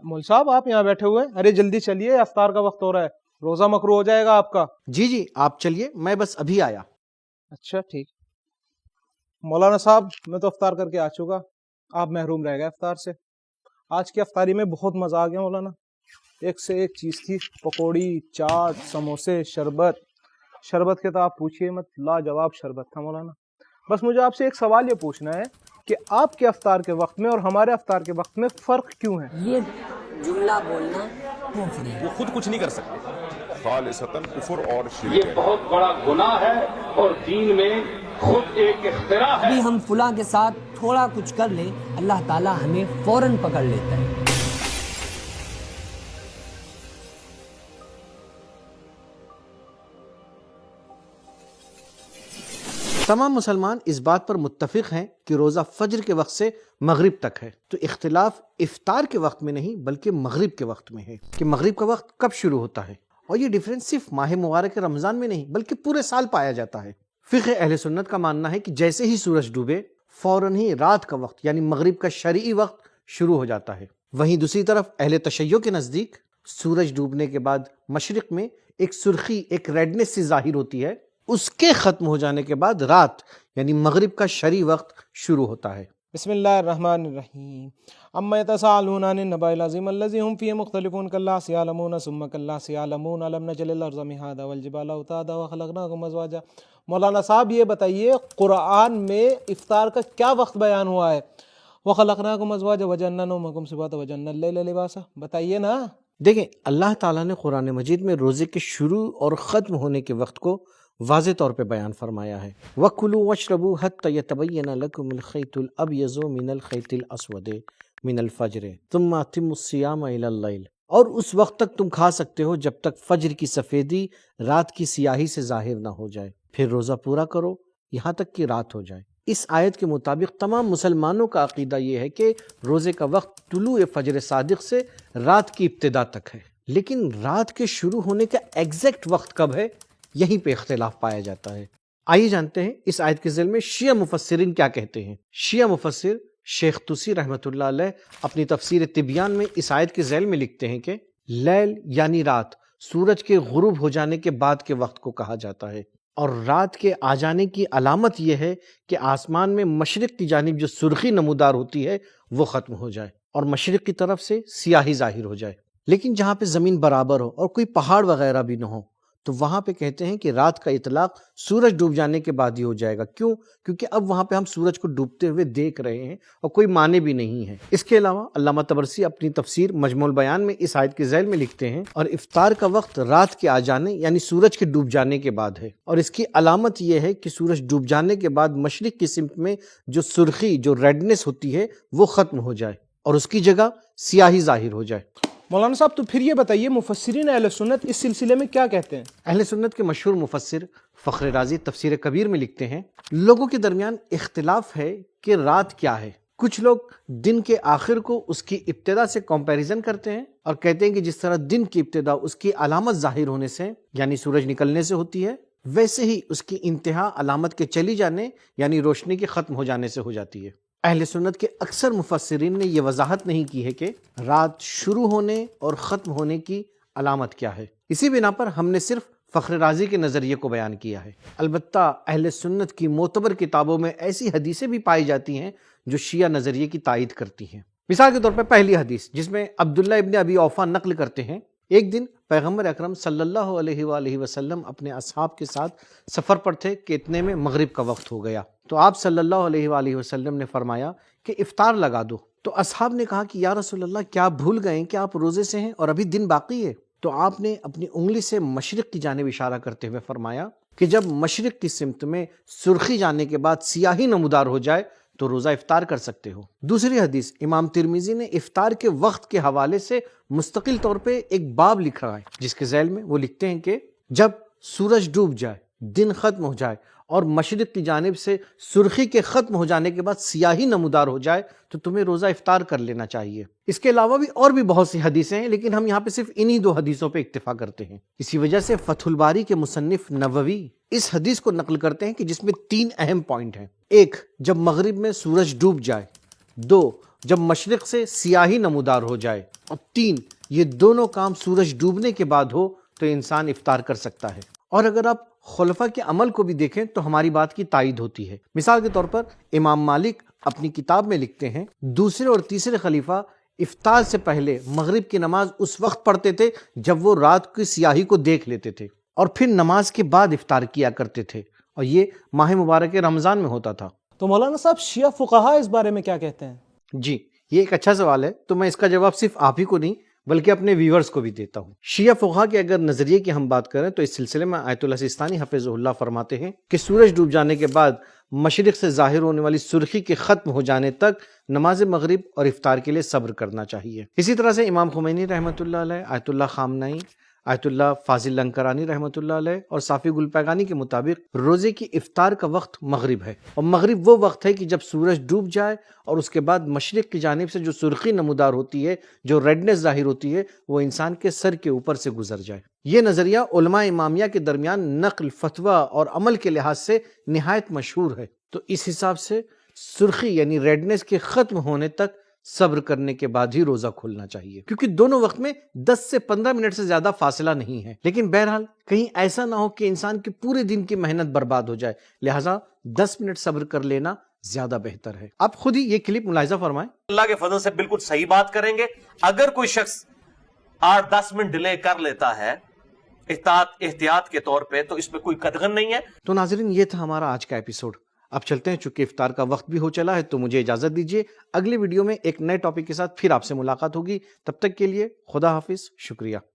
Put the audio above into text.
मौल साहब आप यहाँ बैठे हुए हैं, अरे जल्दी चलिए, इफ्तार का वक्त हो रहा है, रोजा मकरू हो जाएगा आपका। जी जी आप चलिए, मैं बस अभी आया। अच्छा ठीक। मौलाना साहब मैं तो इफ्तार करके आ चुका, आप महरूम रह गए इफ्तार से। आज की इफ्तारी में बहुत मजा आ गया मौलाना, एक से एक चीज थी, पकौड़ी, चाट, समोसे, शरबत। शरबत के तो आप पूछिए मत, लाजवाब शरबत था मौलाना। बस मुझे आपसे एक सवाल ये पूछना है कि आपके इफ्तार के वक्त में और हमारे इफ्तार के वक्त में फर्क क्यों है? ये जुमला बोलना कुफ्र है। वो खुद कुछ नहीं कर सकते, खालिसतन कुफ्र और शिर्क ये है। बहुत बड़ा गुनाह है और दीन में खुद एक इख्तिरा है। अभी हम फुला के साथ थोड़ा कुछ कर लें, अल्लाह ताला हमें फौरन पकड़ लेता है। तमाम मुसलमान इस बात पर मुत्तफिक हैं कि रोज़ा फज्र के वक्त से मगरिब तक है, तो इख्तिलाफ इफ्तार के वक्त में नहीं बल्कि मगरिब के वक्त में है कि मगरिब का वक्त कब शुरू होता है। और ये डिफरेंस सिर्फ माह मुबारक रमज़ान में नहीं बल्कि पूरे साल पाया जाता है। फ़िक़्ह अहले सुन्नत का मानना है कि जैसे ही सूरज डूबे फ़ौरन ही रात का वक्त यानी मगरिब का शरई वक्त शुरू हो जाता है। वहीं दूसरी तरफ अहले तशय्यो के नज़दीक सूरज डूबने के बाद मशरिक़ में एक सुर्खी, एक रेडनेस सी ज़ाहिर होती है, उसके ख़त्म हो जाने के बाद रात यानी मगरिब का शरई वक्त शुरू होता है। बिस्मिल्लाहिर्रहमानिर्रहीम। अम्मा यतसाअलून अनिन नबइल अज़ीम अल्लज़ी हुम फ़ीहि मुख्तलिफ़ून कल्ला सयअलमून सुम्मा कल्ला सयअलमून अलम नजअलिल अर्ज़ मिहादा वल जिबाला औतादा व खलक़नाकुम अज़वाजा। मौलाना साहब ये बताइए, कुरान में इफ्तार का क्या वक्त बयान हुआ है? व खलक़नाकुम अज़वाजा व जअलना नौमकुम सुबाता व जअलना अल-लैला लिबासा, बताइए ना। देखें, अल्लाह ताला ने कुरान मजीद में रोज़े के शुरू और ख़त्म होने के वक्त को वाज़े तौर पे बयान फरमाया है। वकुलू वशरबू हत्ता यतबय्यन लकुमुल खैतुल अबयज़ु मिनल खैतिल अस्वद मिनल फज्र तुम्मा अतिम्मुस सियाम इलल लैल। और उस वक्त तक तुम खा सकते हो जब तक फज्र की सफ़ेदी रात की सियाही से ज़ाहिर ना हो जाए, फिर रोज़ा पूरा करो यहाँ तक कि रात हो जाए। इस आयत के मुताबिक तमाम मुसलमानों का अक़ीदा ये है कि रोज़े का वक्त तुलूए फज्र सादिक़ से रात की इब्तिदा तक है, लेकिन रात के शुरू होने का एग्जैक्ट वक्त कब है, यहीं पे इख्तिलाफ पाया जाता है। आइए जानते हैं इस आयत के ज़िल में शिया मुफस्सिरीन क्या कहते हैं। शिया मुफस्सिर शेख तुसी रहमतुल्लाह अलैह अपनी तफसीर तिबियान में इस आयत के ज़ैल में लिखते हैं कि लैल यानी रात सूरज के गुरूब हो जाने के बाद के वक्त को कहा जाता है, और रात के आ जाने की अलामत यह है कि आसमान में मशरिक़ की जानिब जो सुर्खी नमूदार होती है वो ख़त्म हो जाए और मशरिक़ की तरफ से सियाही ज़ाहिर हो जाए। लेकिन जहाँ पे ज़मीन बराबर हो और कोई पहाड़ वगैरह भी न हो तो वहाँ पे कहते हैं कि रात का इतलाक सूरज डूब जाने के बाद ही हो जाएगा। क्यों? क्योंकि अब वहाँ पे हम सूरज को डूबते हुए देख रहे हैं और कोई माने भी नहीं है। इसके अलावा अल्लामा तबरसी अपनी तफसीर मजमुल बयान में इस आयत के ज़ैल में लिखते हैं, और इफ्तार का वक्त रात के आ जाने यानी सूरज के डूब जाने के बाद है, और इसकी अलामत यह है कि सूरज डूब जाने के बाद मशरिक़ की सिमत में जो सुर्खी, जो रेडनेस होती है वो ख़त्म हो जाए और उसकी जगह सियाही ज़ाहिर हो जाए। मौलाना साहब तो फिर ये बताइए, मुफस्सिरीन अहले सुन्नत इस सिलसिले में क्या कहते हैं? अहले सुन्नत के मशहूर मुफस्सिर फ़ख्र राज़ी तफसीर कबीर में लिखते हैं, लोगों के दरमियान इख्तिलाफ है कि रात क्या है। कुछ लोग दिन के आखिर को उसकी इब्तिदा से कंपैरिजन करते हैं और कहते हैं कि जिस तरह दिन की इब्तिदा उसकी अलामत ज़ाहिर होने से यानी सूरज निकलने से होती है, वैसे ही उसकी इंतहा अलामत के चली जाने यानी रोशनी के ख़त्म हो जाने से हो जाती है। अहले सुन्नत के अक्सर मुफस्सिरीन ने यह वजाहत नहीं की है कि रात शुरू होने और ख़त्म होने की अलामत क्या है। इसी बिना पर हमने सिर्फ फ़ख्र राज़ी के नज़रिए को बयान किया है। अलबत्ता अहले सुन्नत की मोतबर किताबों में ऐसी हदीसें भी पाई जाती हैं जो शिया नज़रिए की तायद करती हैं। मिसाल के तौर पर पहली हदीस जिसमें अब्दुल्ला इब्न अबी औफा नकल करते हैं, एक दिन पैगम्बर अकरम सल्लल्लाहु अलैहि वसल्लम अपने असहाब के साथ सफ़र पर थे कि इतने में मगरिब का वक्त हो गया, तो आप सल्लल्लाहु अलैहि वसल्लम ने फरमाया कि इफ्तार लगा दो। तो असहाब ने कहा कि या रसूलल्लाह, क्या आप भूल गए कि आप रोज़े से हैं और अभी दिन बाकी है? तो आपने अपनी उंगली से मशरिक़ की जानिब इशारा करते हुए फरमाया कि जब मशरिक़ की सिमत में सुर्खी जाने के बाद सियाही नमूदार हो जाए तो रोज़ा इफ्तार कर सकते हो। दूसरी हदीस इमाम तिरमिज़ी ने इफ्तार के वक्त के हवाले से मुस्तकिल तौर पे एक बाब लिखा है, जिसके ज़ैल में वो लिखते हैं कि जब सूरज डूब जाए, दिन ख़त्म हो जाए और मशरिक़ की जानिब से सुर्खी के ख़त्म हो जाने के बाद सियाही नमूदार हो जाए तो तुम्हें रोज़ा इफ्तार कर लेना चाहिए। इसके अलावा भी और भी बहुत सी हदीसें हैं, लेकिन हम यहाँ पे सिर्फ इन्हीं दो हदीसों पे इक्तिफा करते हैं। इसी वजह से फतहुल बारी के मुसन्निफ नववी इस हदीस को नकल करते हैं कि जिसमें 3 अहम पॉइंट हैं। 1, जब मगरिब में सूरज डूब जाए। 2, جب مشرق سے سیاہی نمودار ہو جائے، اور 3 یہ دونوں کام سورج ڈوبنے کے بعد ہو تو انسان افطار کر سکتا ہے۔ اور اگر آپ خلفاء کے عمل کو بھی دیکھیں تو ہماری بات کی تائید ہوتی ہے۔ مثال کے طور پر امام مالک اپنی کتاب میں لکھتے ہیں دوسرے اور تیسرے خلیفہ افطار سے پہلے مغرب کی نماز اس وقت پڑھتے تھے جب وہ رات کی سیاہی کو دیکھ لیتے تھے، اور پھر نماز کے بعد افطار کیا کرتے تھے، اور یہ ماہ مبارک رمضان میں ہوتا تھا۔ تو مولانا صاحب شیعہ فقہا اس بارے میں کیا کہتے ہیں؟ جی یہ ایک اچھا سوال ہے، تو میں اس کا جواب صرف آپ ہی کو نہیں بلکہ اپنے ویورز کو بھی دیتا ہوں۔ شیعہ فقہا کے اگر نظریے کی ہم بات کریں تو اس سلسلے میں آیت اللہ سیستانی حفظہ اللہ فرماتے ہیں کہ سورج ڈوب جانے کے بعد مشرق سے ظاہر ہونے والی سرخی کے ختم ہو جانے تک نماز مغرب اور افطار کے لیے صبر کرنا چاہیے۔ اسی طرح سے امام خمینی رحمۃ اللہ علیہ، آیت اللہ خامنئی، آیت اللہ فاضل لنکرانی رحمۃ اللہ علیہ اور صافی گلپیگانی کے مطابق روزے کی افطار کا وقت مغرب ہے، اور مغرب وہ وقت ہے کہ جب سورج ڈوب جائے اور اس کے بعد مشرق کی جانب سے جو سرخی نمودار ہوتی ہے، جو ریڈنس ظاہر ہوتی ہے، وہ انسان کے سر کے اوپر سے گزر جائے۔ یہ نظریہ علماء امامیہ کے درمیان نقل، فتویٰ اور عمل کے لحاظ سے نہایت مشہور ہے۔ تو اس حساب سے سرخی یعنی ریڈنس کے ختم ہونے تک صبر کرنے کے بعد ہی روزہ کھولنا چاہیے، کیونکہ دونوں وقت میں 10 سے 15 منٹ سے زیادہ فاصلہ نہیں ہے۔ لیکن بہرحال کہیں ایسا نہ ہو کہ انسان کے پورے دن کی محنت برباد ہو جائے، لہٰذا 10 منٹ صبر کر لینا زیادہ بہتر ہے۔ آپ خود ہی یہ کلپ ملاحظہ فرمائیں۔ اللہ کے فضل سے بالکل صحیح بات کریں گے۔ اگر کوئی شخص 8-10 منٹ ڈیلے کر لیتا ہے احتیاط کے طور پہ تو اس میں کوئی قدغن نہیں ہے۔ تو ناظرین یہ تھا ہمارا آج کا ایپیسوڈ۔ اب چلتے ہیں، چونکہ افطار کا وقت بھی ہو چلا ہے تو مجھے اجازت دیجیے، اگلی ویڈیو میں ایک نئے ٹاپک کے ساتھ پھر آپ سے ملاقات ہوگی۔ تب تک کے لیے خدا حافظ، شکریہ۔